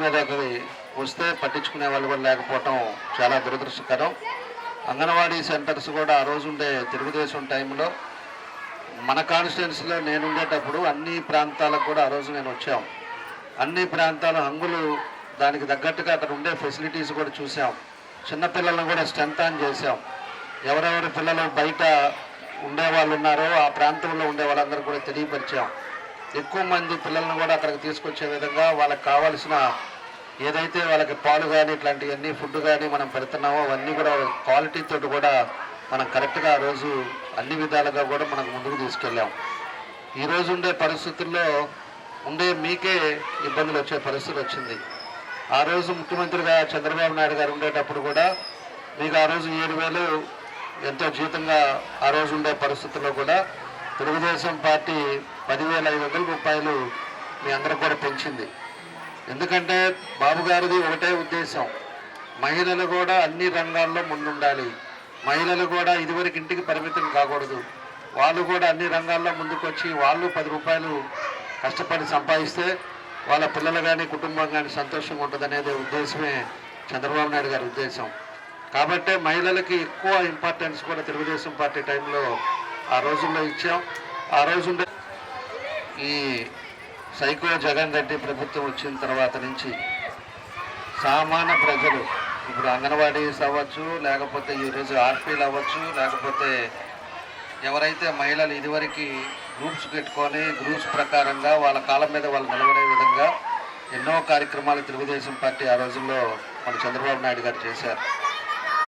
మీదకి వస్తే పట్టించుకునే వాళ్ళు కూడా లేకపోవటం చాలా దురదృష్టకరం. అంగన్వాడీ సెంటర్స్ కూడా ఆ రోజు ఉండే తెలుగుదేశం టైంలో మన కాన్స్టిట్యున్సీలో నేను ఉండేటప్పుడు అన్ని ప్రాంతాలకు కూడా ఆ రోజు నేను వచ్చాం. అన్ని ప్రాంతాల హంగులు దానికి తగ్గట్టుగా అక్కడ ఉండే ఫెసిలిటీస్ కూడా చూసాం. చిన్నపిల్లలను కూడా స్ట్రెంత్ ఆన్ చేసాం. ఎవరెవరి పిల్లలు బయట ఉండేవాళ్ళు ఉన్నారో ఆ ప్రాంతంలో ఉండే వాళ్ళందరూ కూడా తెలియపరిచాం. ఎక్కువ మంది పిల్లలను కూడా అక్కడికి తీసుకొచ్చే విధంగా వాళ్ళకి కావాల్సిన ఏదైతే వాళ్ళకి పాలు కానీ ఇట్లాంటివన్నీ ఫుడ్ కానీ మనం పెడుతున్నామో అవన్నీ కూడా క్వాలిటీతో కూడా మనం కరెక్ట్గా ఆ రోజు అన్ని విధాలుగా కూడా మనకు ముందుకు తీసుకెళ్ళాం. ఈరోజు ఉండే పరిస్థితుల్లో ఉండే మీకే ఇబ్బందులు వచ్చే పరిస్థితి వచ్చింది. ఆ రోజు ముఖ్యమంత్రిగా చంద్రబాబు నాయుడు గారు ఉండేటప్పుడు కూడా మీకు ఆ రోజు 7,000 ఎంతో జీతంగా ఆ రోజు ఉండే పరిస్థితుల్లో కూడా తెలుగుదేశం పార్టీ 10,500 రూపాయలు మీ అందరికి కూడా పెంచింది. ఎందుకంటే బాబు గారిది ఒకటే ఉద్దేశం, మహిళలు కూడా అన్ని రంగాల్లో ముందుండాలి. మహిళలు కూడా ఇదివరకు ఇంటికి పరిమితం కాకూడదు. వాళ్ళు కూడా అన్ని రంగాల్లో ముందుకొచ్చి వాళ్ళు 10 రూపాయలు కష్టపడి సంపాదిస్తే వాళ్ళ పిల్లలు కానీ కుటుంబం కానీ సంతోషంగా ఉంటుందనేది ఉద్దేశమే చంద్రబాబు నాయుడు గారి ఉద్దేశం. కాబట్టే మహిళలకి ఎక్కువ ఇంపార్టెన్స్ కూడా తెలుగుదేశం పార్టీ టైంలో ఆ రోజుల్లో ఇచ్చాం. ఆ రోజుండే ఈ సైకో జగన్ రెడ్డి ప్రభుత్వం వచ్చిన తర్వాత నుంచి సామాన్య ప్రజలు ఇప్పుడు అంగన్వాడీస్ అవ్వచ్చు, లేకపోతే ఈరోజు ఆర్పీలు అవ్వచ్చు, లేకపోతే ఎవరైతే మహిళలు ఇదివరకు గ్రూప్స్ పెట్టుకొని గ్రూప్స్ ప్రకారంగా వాళ్ళ కాళ్ళ మీద వాళ్ళు నిలబడే విధంగా ఎన్నో కార్యక్రమాలు తెలుగుదేశం పార్టీ ఆ రోజుల్లో మన చంద్రబాబు నాయుడు గారు చేశారు.